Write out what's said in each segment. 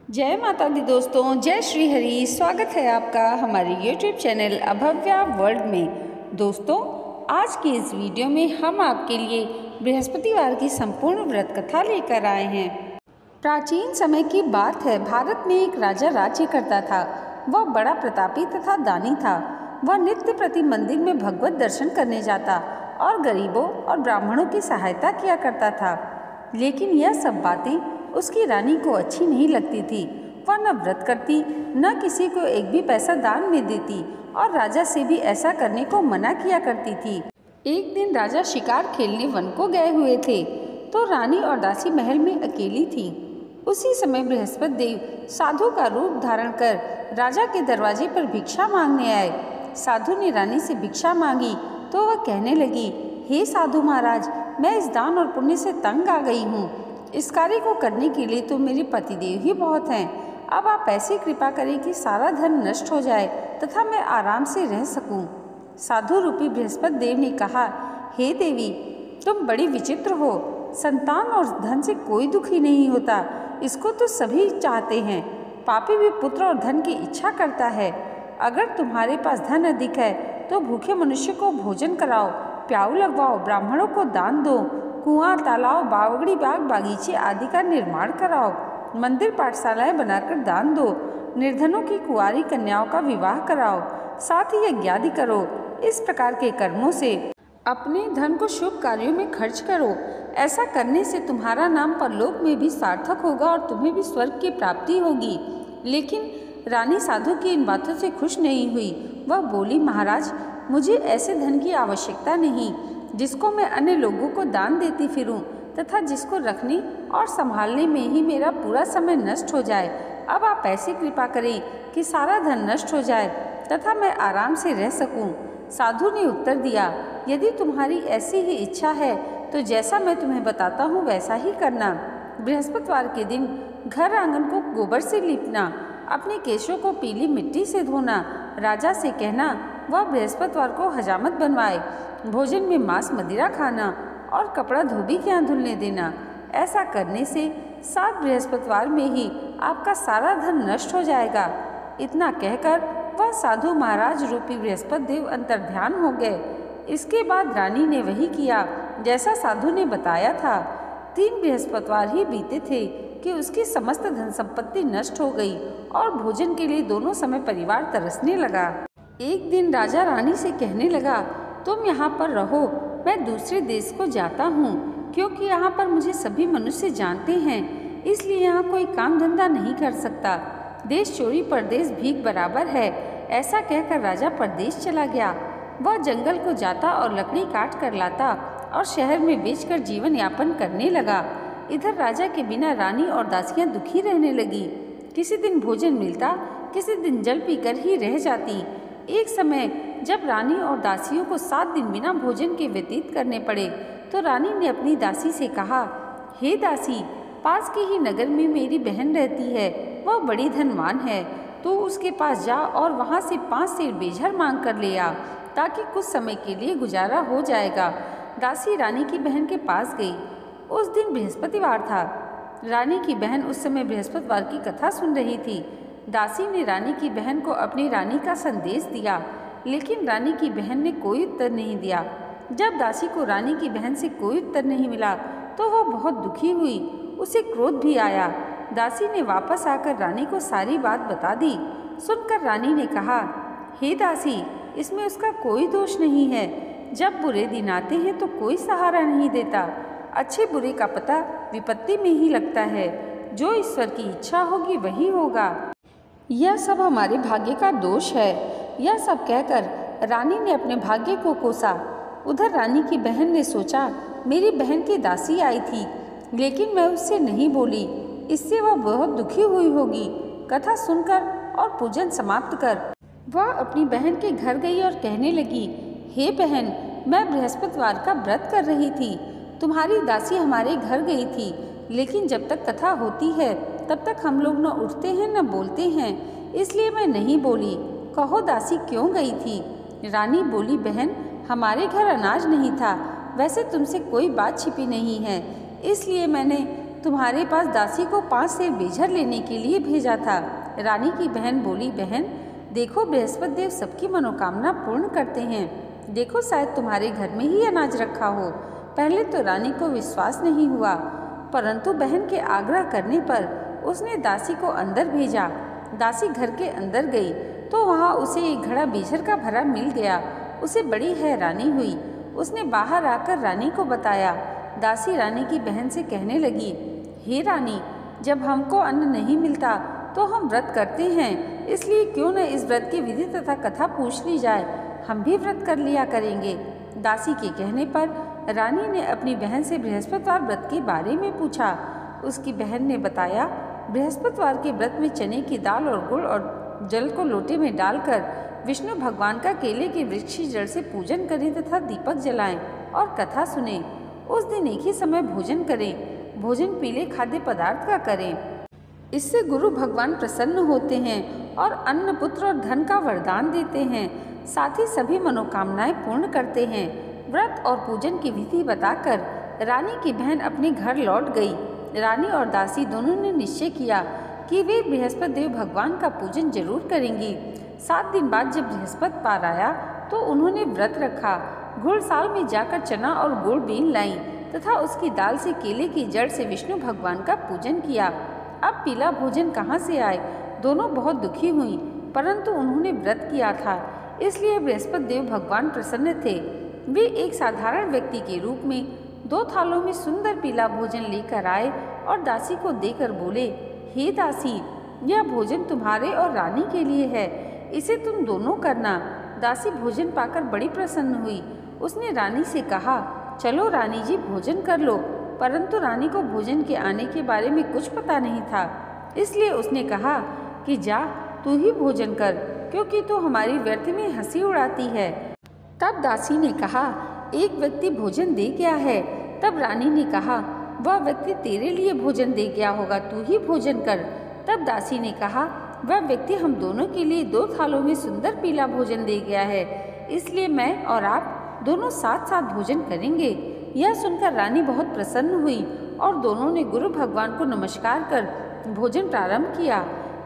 जय माता दी दोस्तों, जय श्री हरि। स्वागत है आपका हमारे YouTube चैनल अभव्या वर्ल्ड में। दोस्तों, आज की इस वीडियो में हम आपके लिए बृहस्पतिवार की संपूर्ण व्रत कथा लेकर आए हैं। प्राचीन समय की बात है। भारत में एक राजा राज्य करता था। वह बड़ा प्रतापी तथा दानी था। वह नित्य प्रति मंदिर में भगवत दर्शन करने जाता और गरीबों और ब्राह्मणों की सहायता किया करता था। लेकिन यह सब बातें उसकी रानी को अच्छी नहीं लगती थी। वह न व्रत करती, न किसी को एक भी पैसा दान में देती और राजा से भी ऐसा करने को मना किया करती थी। एक दिन राजा शिकार खेलने वन को गए हुए थे, तो रानी और दासी महल में अकेली थी। उसी समय बृहस्पति देव साधु का रूप धारण कर राजा के दरवाजे पर भिक्षा मांगने आए। साधु ने रानी से भिक्षा मांगी तो वह कहने लगी, हे साधु महाराज, मैं इस दान और पुण्य से तंग आ गई हूँ। इस कार्य को करने के लिए तो मेरे पतिदेव ही बहुत हैं। अब आप ऐसी कृपा करें कि सारा धन नष्ट हो जाए तथा मैं आराम से रह सकूं। साधु रूपी बृहस्पति देव ने कहा, हे देवी, तुम बड़ी विचित्र हो। संतान और धन से कोई दुखी नहीं होता, इसको तो सभी चाहते हैं। पापी भी पुत्र और धन की इच्छा करता है। अगर तुम्हारे पास धन अधिक है तो भूखे मनुष्य को भोजन कराओ, प्याऊ लगवाओ, ब्राह्मणों को दान दो, कुआं, तालाब, बावगड़ी, बाग, बागीचे आदि का निर्माण कराओ, मंदिर पाठशालाएं बनाकर दान दो, निर्धनों की कुंवारी कन्याओं का विवाह कराओ, साथ ही यज्ञ आदि करो। इस प्रकार के कर्मों से अपने धन को शुभ कार्यों में खर्च करो। ऐसा करने से तुम्हारा नाम परलोक में भी सार्थक होगा और तुम्हें भी स्वर्ग की प्राप्ति होगी। लेकिन रानी साधु की इन बातों से खुश नहीं हुई। वह बोली, महाराज, मुझे ऐसे धन की आवश्यकता नहीं जिसको मैं अन्य लोगों को दान देती फिरूं तथा जिसको रखने और संभालने में ही मेरा पूरा समय नष्ट हो जाए। अब आप ऐसी कृपा करें कि सारा धन नष्ट हो जाए तथा मैं आराम से रह सकूं। साधु ने उत्तर दिया, यदि तुम्हारी ऐसी ही इच्छा है तो जैसा मैं तुम्हें बताता हूँ वैसा ही करना। बृहस्पतिवार के दिन घर आंगन को गोबर से लीपना, अपने केशों को पीली मिट्टी से धोना, राजा से कहना वह बृहस्पतिवार को हजामत बनवाए, भोजन में मांस मदिरा खाना और कपड़ा धोबी के यहाँ धुलने देना। ऐसा करने से 7 बृहस्पतिवार में ही आपका सारा धन नष्ट हो जाएगा। इतना कहकर वह साधु महाराज रूपी बृहस्पति देव अंतर्ध्यान हो गए। इसके बाद रानी ने वही किया जैसा साधु ने बताया था। 3 बृहस्पतिवार ही बीते थे कि उसकी समस्त धन संपत्ति नष्ट हो गई और भोजन के लिए दोनों समय परिवार तरसने लगा। एक दिन राजा रानी से कहने लगा, तुम यहाँ पर रहो, मैं दूसरे देश को जाता हूँ, क्योंकि यहाँ पर मुझे सभी मनुष्य जानते हैं, इसलिए यहाँ कोई काम धंधा नहीं कर सकता। देश चोरी परदेश भीख बराबर है। ऐसा कहकर राजा परदेश चला गया। वह जंगल को जाता और लकड़ी काट कर लाता और शहर में बेचकर जीवन यापन करने लगा। इधर राजा के बिना रानी और दासियां दुखी रहने लगी। किसी दिन भोजन मिलता, किसी दिन जल पीकर ही रह जाती। एक समय जब रानी और दासियों को 7 दिन बिना भोजन के व्यतीत करने पड़े तो रानी ने अपनी दासी से कहा, हे दासी, पास के ही नगर में मेरी बहन रहती है, वह बड़ी धनवान है, तो उसके पास जा और वहाँ से 5 सेर बेझर मांग कर ले आ, ताकि कुछ समय के लिए गुजारा हो जाएगा। दासी रानी की बहन के पास गई। उस दिन बृहस्पतिवार था। रानी की बहन उस समय बृहस्पतिवार की कथा सुन रही थी। दासी ने रानी की बहन को अपनी रानी का संदेश दिया, लेकिन रानी की बहन ने कोई उत्तर नहीं दिया। जब दासी को रानी की बहन से कोई उत्तर नहीं मिला तो वह बहुत दुखी हुई। उसे क्रोध भी आया। दासी ने वापस आकर रानी को सारी बात बता दी। सुनकर रानी ने कहा, हे दासी, इसमें उसका कोई दोष नहीं है। जब बुरे दिन आते हैं तो कोई सहारा नहीं देता। अच्छे बुरे का पता विपत्ति में ही लगता है। जो ईश्वर की इच्छा होगी वही होगा। यह सब हमारे भाग्य का दोष है। यह सब कहकर रानी ने अपने भाग्य को कोसा। उधर रानी की बहन ने सोचा, मेरी बहन की दासी आई थी, लेकिन मैं उससे नहीं बोली, इससे वह बहुत दुखी हुई होगी। कथा सुनकर और पूजन समाप्त कर वह अपनी बहन के घर गई और कहने लगी, हे बहन, मैं बृहस्पतिवार का व्रत कर रही थी। तुम्हारी दासी हमारे घर गई थी, लेकिन जब तक कथा होती है तब तक हम लोग न उठते हैं न बोलते हैं, इसलिए मैं नहीं बोली। कहो दासी क्यों गई थी? रानी बोली, बहन, हमारे घर अनाज नहीं था। वैसे तुमसे कोई बात छिपी नहीं है, इसलिए मैंने तुम्हारे पास दासी को 5 सेर बेझर लेने के लिए भेजा था। रानी की बहन बोली, बहन देखो, बृहस्पति देव सबकी मनोकामना पूर्ण करते हैं। देखो, शायद तुम्हारे घर में ही अनाज रखा हो। पहले तो रानी को विश्वास नहीं हुआ, परंतु बहन के आग्रह करने पर उसने दासी को अंदर भेजा। दासी घर के अंदर गई तो वहाँ उसे एक घड़ा बेझर का भरा मिल गया। उसे बड़ी हैरानी हुई। उसने बाहर आकर रानी को बताया। दासी रानी की बहन से कहने लगी, हे रानी, जब हमको अन्न नहीं मिलता तो हम व्रत करते हैं, इसलिए क्यों न इस व्रत की विधि तथा कथा पूछ ली जाए, हम भी व्रत कर लिया करेंगे। दासी के कहने पर रानी ने अपनी बहन से बृहस्पतिवार व्रत के बारे में पूछा। उसकी बहन ने बताया, बृहस्पतिवार के व्रत में चने की दाल और गुड़ और जल को लोटे में डालकर विष्णु भगवान का केले के वृक्ष की जड़ से पूजन करें तथा दीपक जलाएं और कथा सुने। उस दिन एक ही समय भोजन करें। भोजन पीले खाद्य पदार्थ का करें, इससे गुरु भगवान प्रसन्न होते हैं और अन्न, पुत्र और धन का वरदान देते हैं। साथ ही सभी मनोकामनाएं पूर्ण करते हैं। व्रत और पूजन की विधि बताकर रानी की बहन अपने घर लौट गई। रानी और दासी दोनों ने निश्चय किया कि वे बृहस्पति देव भगवान का पूजन जरूर करेंगी। 7 दिन बाद जब बृहस्पति पार आया तो उन्होंने व्रत रखा। घुड़साल में जाकर चना और गुड़ बीन लाई तथा उसकी दाल से केले की जड़ से विष्णु भगवान का पूजन किया। अब पीला भोजन कहाँ से आए? दोनों बहुत दुखी हुई, परंतु उन्होंने व्रत किया था, इसलिए बृहस्पति देव भगवान प्रसन्न थे। वे एक साधारण व्यक्ति के रूप में 2 थालों में सुंदर पीला भोजन लेकर आए और दासी को देकर बोले, हे दासी, यह भोजन तुम्हारे और रानी के लिए है, इसे तुम दोनों करना। दासी भोजन पाकर बड़ी प्रसन्न हुई। उसने रानी से कहा, चलो रानी जी, भोजन कर लो। परंतु रानी को भोजन के आने के बारे में कुछ पता नहीं था, इसलिए उसने कहा कि जा, तू ही भोजन कर, क्योंकि तू हमारी व्यर्थ में हंसी उड़ाती है। तब दासी ने कहा, एक व्यक्ति भोजन दे गया है। तब रानी ने कहा, वह व्यक्ति तेरे लिए भोजन दे गया होगा, तू ही भोजन कर। तब दासी ने कहा, वह व्यक्ति हम दोनों के लिए 2 थालों में सुंदर पीला भोजन दे गया है, इसलिए मैं और आप दोनों साथ साथ भोजन करेंगे। यह सुनकर रानी बहुत प्रसन्न हुई और दोनों ने गुरु भगवान को नमस्कार कर भोजन प्रारंभ किया।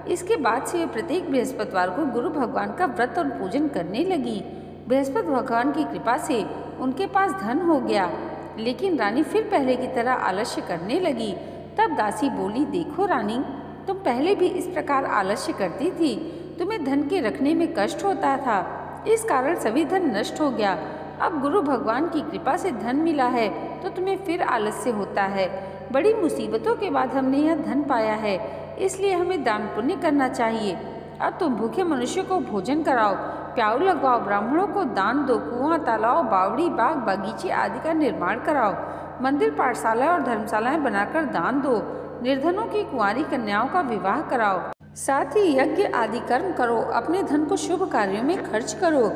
इसके बाद से वे प्रत्येक बृहस्पतिवार को गुरु भगवान का व्रत और पूजन करने लगी। बृहस्पति भगवान की कृपा से उनके पास धन हो गया, लेकिन रानी फिर पहले की तरह आलस्य करने लगी। तब दासी बोली, देखो रानी, तुम पहले भी इस प्रकार आलस्य करती थी, तुम्हें धन के रखने में कष्ट होता था, इस कारण सभी धन नष्ट हो गया। अब गुरु भगवान की कृपा से धन मिला है तो तुम्हें फिर आलस्य होता है। बड़ी मुसीबतों के बाद हमने यह धन पाया है, इसलिए हमें दान पुण्य करना चाहिए। अब तुम भूखे मनुष्य को भोजन कराओ, प्याऊ लगवाओ, ब्राह्मणों को दान दो, कुआं, तालाब, बावड़ी, बाग, बागीचे आदि का निर्माण कराओ, मंदिर, पाठशाला और धर्मशालाएं बनाकर दान दो, निर्धनों की कुंवारी कन्याओं का विवाह कराओ, साथ ही यज्ञ आदि कर्म करो, अपने धन को शुभ कार्यों में खर्च करो,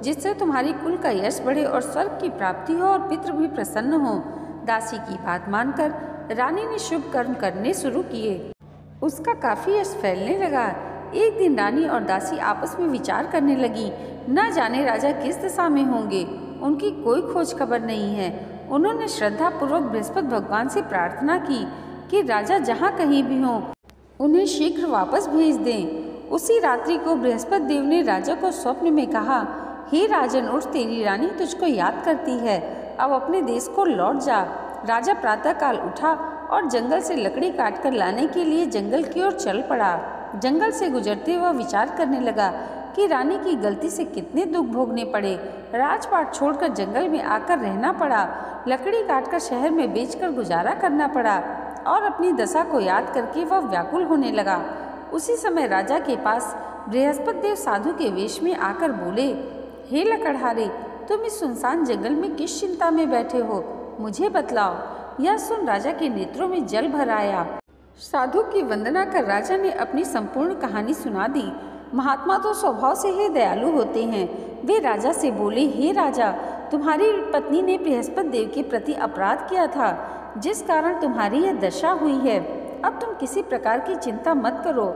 जिससे तुम्हारी कुल का यश बढ़े और स्वर्ग की प्राप्ति हो और पितृ भी प्रसन्न हो। दासी की बात मानकर रानी ने शुभ कर्म करने शुरू किए। उसका काफी यश फैलने लगा। एक दिन रानी और दासी आपस में विचार करने लगी, न जाने राजा किस दिशा में होंगे, उनकी कोई खोज खबर नहीं है। उन्होंने श्रद्धा पूर्वक बृहस्पति भगवान से प्रार्थना की कि राजा जहाँ कहीं भी हों उन्हें शीघ्र वापस भेज दें। उसी रात्रि को बृहस्पति देव ने राजा को स्वप्न में कहा, हे राजन, उठ, तेरी रानी तुझको याद करती है, अब अपने देश को लौट जा। राजा प्रातःकाल उठा और जंगल से लकड़ी काटकर लाने के लिए जंगल की ओर चल पड़ा। जंगल से गुजरते हुए विचार करने लगा कि रानी की गलती से कितने दुख भोगने पड़े। राजपाट छोड़कर जंगल में आकर रहना पड़ा, लकड़ी काटकर शहर में बेचकर गुजारा करना पड़ा और अपनी दशा को याद करके वह व्याकुल होने लगा। उसी समय राजा के पास बृहस्पति देव साधु के वेश में आकर बोले, हे लकड़हारे, तुम इस सुनसान जंगल में किस चिंता में बैठे हो, मुझे बतलाओ। यह सुन राजा के नेत्रों में जल भर आया। साधु की वंदना कर राजा ने अपनी संपूर्ण कहानी सुना दी। महात्मा तो स्वभाव से ही दयालु होते हैं। वे राजा से बोले, हे राजा, तुम्हारी पत्नी ने बृहस्पति देव के प्रति अपराध किया था, जिस कारण तुम्हारी यह दशा हुई है। अब तुम किसी प्रकार की चिंता मत करो,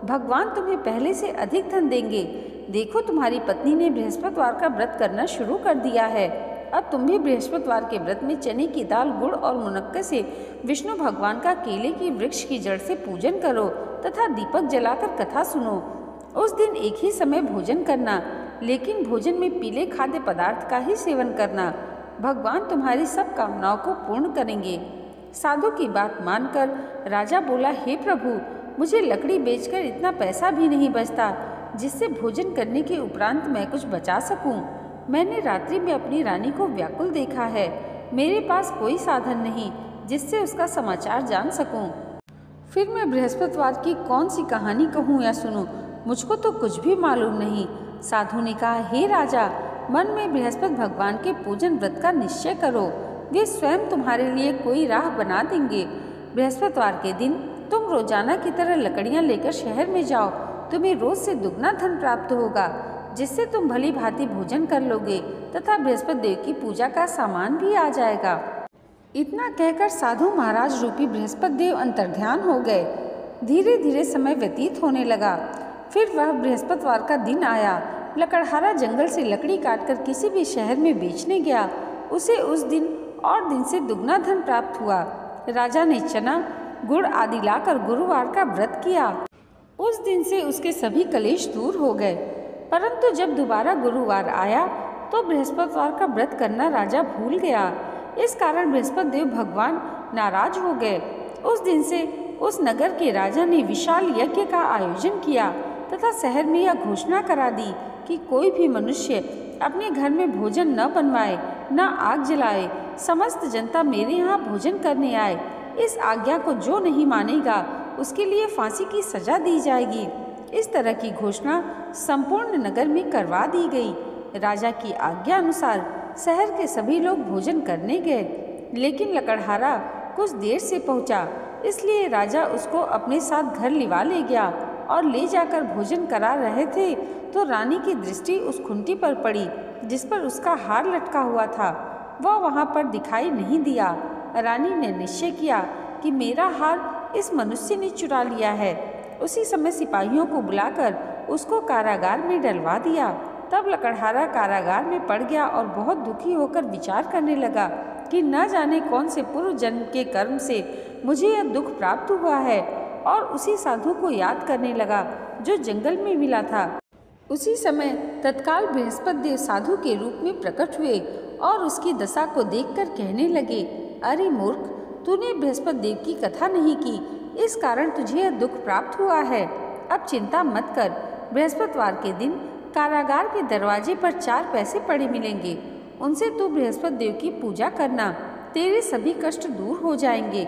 भगवान तुम्हें पहले से अधिक धन देंगे। देखो, तुम्हारी पत्नी ने बृहस्पतिवार का व्रत करना शुरू कर दिया है। अब तुम भी बृहस्पतिवार के व्रत में चने की दाल, गुड़ और मुनक्के से विष्णु भगवान का केले की वृक्ष की जड़ से पूजन करो तथा दीपक जलाकर कथा सुनो। उस दिन एक ही समय भोजन करना, लेकिन भोजन में पीले खाद्य पदार्थ का ही सेवन करना। भगवान तुम्हारी सब कामनाओं को पूर्ण करेंगे। साधु की बात मानकर राजा बोला, हे प्रभु, मुझे लकड़ी बेचकर इतना पैसा भी नहीं बचता जिससे भोजन करने के उपरांत मैं कुछ बचा सकूं। मैंने रात्रि में अपनी रानी को व्याकुल देखा है। मेरे पास कोई साधन नहीं जिससे उसका समाचार जान सकूं। फिर मैं बृहस्पतिवार की कौन सी कहानी कहूँ या सुनूं? मुझको तो कुछ भी मालूम नहीं। साधु ने कहा, हे राजा, मन में बृहस्पति भगवान के पूजन व्रत का निश्चय करो। वे स्वयं तुम्हारे लिए कोई राह बना देंगे। बृहस्पतिवार के दिन तुम रोजाना की तरह लकड़ियाँ लेकर शहर में जाओ। तुम्हें रोज से दुगना धन प्राप्त होगा, जिससे तुम भली भांति भोजन कर लोगे तथा बृहस्पति देव की पूजा का सामान भी आ जाएगा। इतना कहकर साधु महाराज रूपी बृहस्पति देव अंतर्ध्यान हो गए। धीरे धीरे समय व्यतीत होने लगा। फिर वह बृहस्पतिवार का दिन आया। लकड़हारा जंगल से लकड़ी काटकर किसी भी शहर में बेचने गया। उसे उस दिन और दिन से दुगना धन प्राप्त हुआ। राजा ने चना, गुड़ आदि लाकर गुरुवार का व्रत किया। उस दिन से उसके सभी कलेश दूर हो गए। परंतु जब दोबारा गुरुवार आया तो बृहस्पतिवार का व्रत करना राजा भूल गया। इस कारण बृहस्पति देव भगवान नाराज हो गए। उस दिन से उस नगर के राजा ने विशाल यज्ञ का आयोजन किया तथा शहर में यह घोषणा करा दी कि कोई भी मनुष्य अपने घर में भोजन न बनवाए, न आग जलाए। समस्त जनता मेरे यहाँ भोजन करने आए। इस आज्ञा को जो नहीं मानेगा उसके लिए फांसी की सजा दी जाएगी। इस तरह की घोषणा संपूर्ण नगर में करवा दी गई। राजा की आज्ञा अनुसार शहर के सभी लोग भोजन करने गए, लेकिन लकड़हारा कुछ देर से पहुंचा, इसलिए राजा उसको अपने साथ घर लिवा ले गया और ले जाकर भोजन करा रहे थे तो रानी की दृष्टि उस खुंटी पर पड़ी जिस पर उसका हार लटका हुआ था। वह वहाँ पर दिखाई नहीं दिया। रानी ने निश्चय किया कि मेरा हार इस मनुष्य ने चुरा लिया है। उसी समय सिपाहियों को बुलाकर उसको कारागार में डलवा दिया। तब लकड़हारा कारागार में पड़ गया और बहुत दुखी होकर विचार करने लगा कि न जाने कौन से पूर्व जन्म के कर्म से मुझे यह दुख प्राप्त हुआ है, और उसी साधु को याद करने लगा जो जंगल में मिला था। उसी समय तत्काल बृहस्पति देव साधु के रूप में प्रकट हुए और उसकी दशा को देखकर कहने लगे, अरे मूर्ख, तूने बृहस्पति देव की कथा नहीं की, इस कारण तुझे यह दुख प्राप्त हुआ है। अब चिंता मत कर। बृहस्पतिवार के दिन कारागार के दरवाजे पर 4 पैसे पड़े मिलेंगे। उनसे तू बृहस्पति देव की पूजा करना, तेरे सभी कष्ट दूर हो जाएंगे।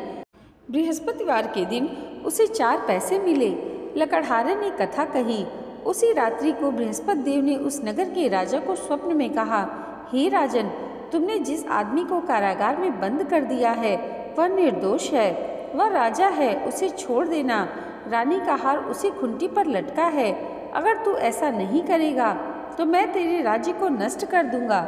बृहस्पतिवार के दिन उसे 4 पैसे मिले। लकड़हारे ने कथा कही। उसी रात्रि को बृहस्पति देव ने उस नगर के राजा को स्वप्न में कहा, हे राजन, तुमने जिस आदमी को कारागार में बंद कर दिया है वह निर्दोष है, वह राजा है, उसे छोड़ देना। रानी का हार उसी खुंटी पर लटका है। अगर तू ऐसा नहीं करेगा तो मैं तेरे राज्य को नष्ट कर दूंगा।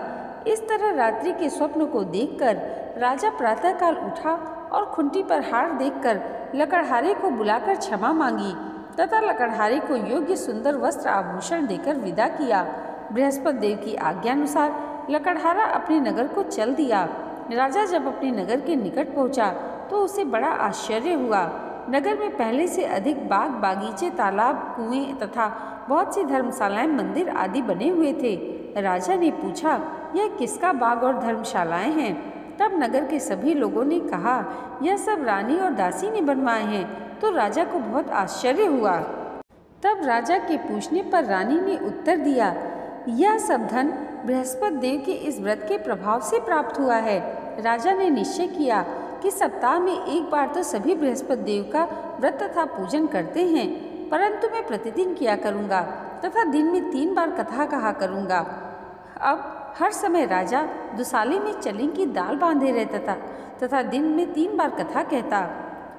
इस तरह रात्रि के स्वप्न को देखकर राजा प्रातःकाल उठा और खुंटी पर हार देखकर लकड़हारे को बुलाकर क्षमा मांगी तथा लकड़हारे को योग्य सुंदर वस्त्र आभूषण देकर विदा किया। बृहस्पति देव की आज्ञानुसार लकड़हारा अपने नगर को चल दिया। राजा जब अपने नगर के निकट पहुंचा तो उसे बड़ा आश्चर्य हुआ। नगर में पहले से अधिक बाग, बागीचे, तालाब, कुएं तथा बहुत सी धर्मशालाएं, मंदिर आदि बने हुए थे। राजा ने पूछा, यह किसका बाग और धर्मशालाएं हैं? तब नगर के सभी लोगों ने कहा, यह सब रानी और दासी ने बनवाए हैं। तो राजा को बहुत आश्चर्य हुआ। तब राजा के पूछने पर रानी ने उत्तर दिया, यह सब धन बृहस्पति देव के इस व्रत के प्रभाव से प्राप्त हुआ है। राजा ने निश्चय किया कि सप्ताह में एक बार तो सभी बृहस्पति देव का व्रत तथा पूजन करते हैं, परंतु मैं प्रतिदिन किया करूँगा तथा दिन में 3 बार कथा कहा करूँगा। अब हर समय राजा दुसाले में चने की दाल बांधे रहता था तथा दिन में 3 बार कथा कहता।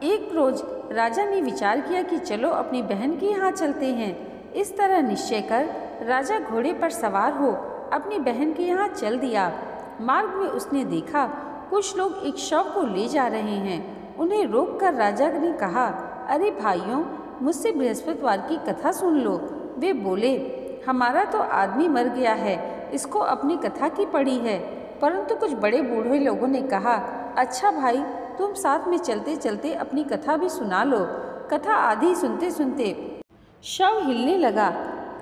एक रोज राजा ने विचार किया कि चलो अपनी बहन के यहाँ चलते हैं। इस तरह निश्चय कर राजा घोड़े पर सवार हो अपनी बहन के यहाँ चल दिया। मार्ग में उसने देखा कुछ लोग एक शव को ले जा रहे हैं। उन्हें रोककर राजा ने कहा, अरे भाइयों, मुझसे बृहस्पतिवार की कथा सुन लो। वे बोले, हमारा तो आदमी मर गया है, इसको अपनी कथा की पड़ी है। परंतु कुछ बड़े बूढ़े लोगों ने कहा, अच्छा भाई, तुम साथ में चलते चलते अपनी कथा भी सुना लो। कथा आधी सुनते सुनते शव हिलने लगा।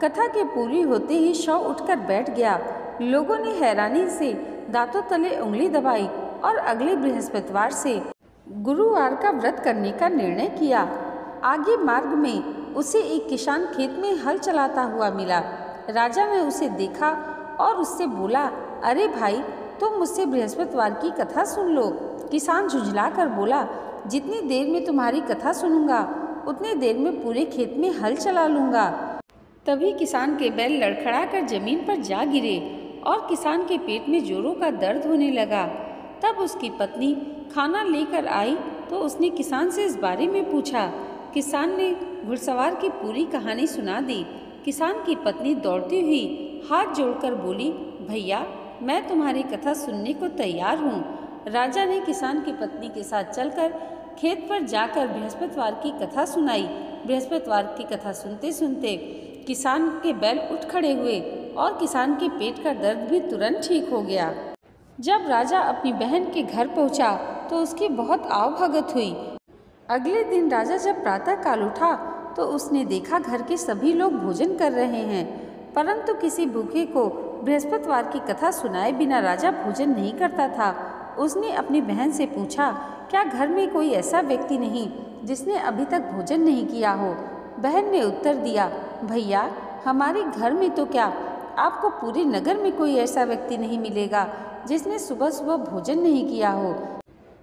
कथा के पूरी होते ही शव उठकर बैठ गया। लोगों ने हैरानी से दांतों तले उंगली दबाई और अगले बृहस्पतिवार से गुरुवार का व्रत करने का निर्णय किया। आगे मार्ग में उसे एक किसान खेत में हल चलाता हुआ मिला। राजा ने उसे देखा और उससे बोला, अरे भाई, तुम मुझसे बृहस्पतिवार की कथा सुन लो। किसान झुंझला कर बोला, जितनी देर में तुम्हारी कथा सुनूंगा उतनी देर में पूरे खेत में हल चला लूँगा। तभी किसान के बैल लड़खड़ा कर जमीन पर जा गिरे और किसान के पेट में जोरों का दर्द होने लगा। तब उसकी पत्नी खाना लेकर आई तो उसने किसान से इस बारे में पूछा। किसान ने घुड़सवार की पूरी कहानी सुना दी। किसान की पत्नी दौड़ती हुई हाथ जोड़कर बोली, भैया, मैं तुम्हारी कथा सुनने को तैयार हूँ। राजा ने किसान की पत्नी के साथ चलकर खेत पर जाकर बृहस्पतिवार की कथा सुनाई। बृहस्पतिवार की कथा सुनते सुनते किसान के बैल उठ खड़े हुए और किसान के पेट का दर्द भी तुरंत ठीक हो गया। जब राजा अपनी बहन के घर पहुंचा तो उसकी बहुत आवभगत हुई। अगले दिन राजा जब प्रातःकाल उठा तो उसने देखा घर के सभी लोग भोजन कर रहे हैं, परंतु किसी भूखे को बृहस्पतिवार की कथा सुनाए बिना राजा भोजन नहीं करता था। उसने अपनी बहन से पूछा, क्या घर में कोई ऐसा व्यक्ति नहीं जिसने अभी तक भोजन नहीं किया हो? बहन ने उत्तर दिया, भैया, हमारे घर में तो क्या, आपको पूरे नगर में कोई ऐसा व्यक्ति नहीं मिलेगा जिसने सुबह सुबह भोजन नहीं किया हो।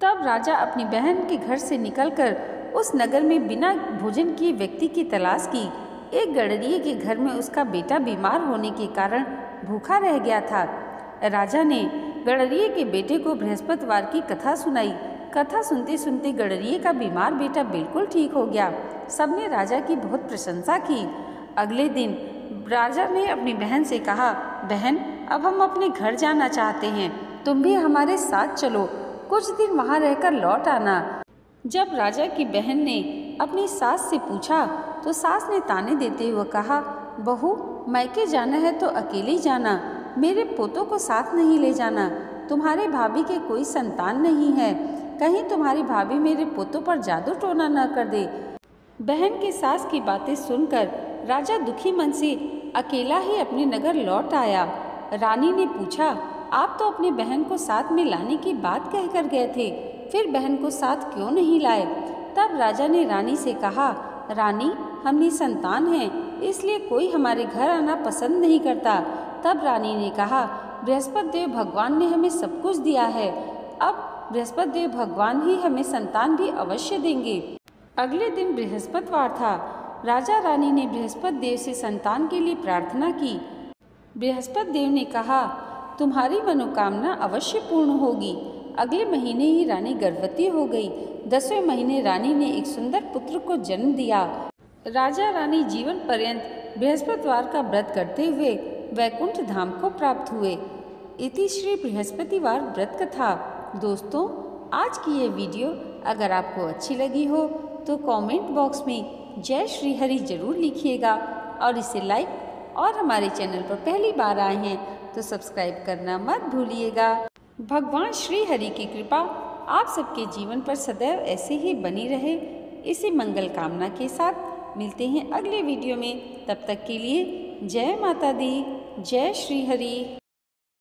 तब राजा अपनी बहन के घर से निकलकर उस नगर में बिना भोजन किए व्यक्ति की तलाश की। एक गडरिये के घर में उसका बेटा बीमार होने के कारण भूखा रह गया था। राजा ने गडरिये के बेटे को बृहस्पतिवार की कथा सुनाई। कथा सुनते सुनते गडरिये का बीमार बेटा बिल्कुल ठीक हो गया। सबने राजा की बहुत प्रशंसा की। अगले दिन राजा ने अपनी बहन से कहा, बहन, अब हम अपने घर जाना चाहते हैं, तुम भी हमारे साथ चलो, कुछ दिन वहाँ रहकर लौट आना। जब राजा की बहन ने अपनी सास से पूछा तो सास ने ताने देते हुए कहा, बहू, मायके जाना है तो अकेली जाना, मेरे पोतों को साथ नहीं ले जाना। तुम्हारे भाभी के कोई संतान नहीं है, कहीं तुम्हारी भाभी मेरे पोतों पर जादू टोना न कर दे। बहन की सास की बातें सुनकर राजा दुखी मन से अकेला ही अपने नगर लौट आया। रानी ने पूछा, आप तो अपनी बहन को साथ में लाने की बात कहकर गए थे, फिर बहन को साथ क्यों नहीं लाए? तब राजा ने रानी से कहा, रानी, हम निसंतान हैं, इसलिए कोई हमारे घर आना पसंद नहीं करता। तब रानी ने कहा, बृहस्पति देव भगवान ने हमें सब कुछ दिया है, अब बृहस्पति देव भगवान ही हमें संतान भी अवश्य देंगे। अगले दिन बृहस्पतिवार था। राजा रानी ने बृहस्पति देव से संतान के लिए प्रार्थना की। बृहस्पति देव ने कहा, तुम्हारी मनोकामना अवश्य पूर्ण होगी। अगले महीने ही रानी गर्भवती हो गई। 10वें महीने रानी ने एक सुंदर पुत्र को जन्म दिया। राजा रानी जीवन पर्यंत बृहस्पतिवार का व्रत करते हुए वैकुंठ धाम को प्राप्त हुए। इति श्री बृहस्पतिवार व्रत कथा। दोस्तों, आज की ये वीडियो अगर आपको अच्छी लगी हो तो कमेंट बॉक्स में जय श्री हरि जरूर लिखिएगा और इसे लाइक और हमारे चैनल पर पहली बार आए हैं तो सब्सक्राइब करना मत भूलिएगा। भगवान श्री हरि की कृपा आप सबके जीवन पर सदैव ऐसे ही बनी रहे, इसी मंगल कामना के साथ मिलते हैं अगले वीडियो में। तब तक के लिए जय माता दी, जय श्री हरि।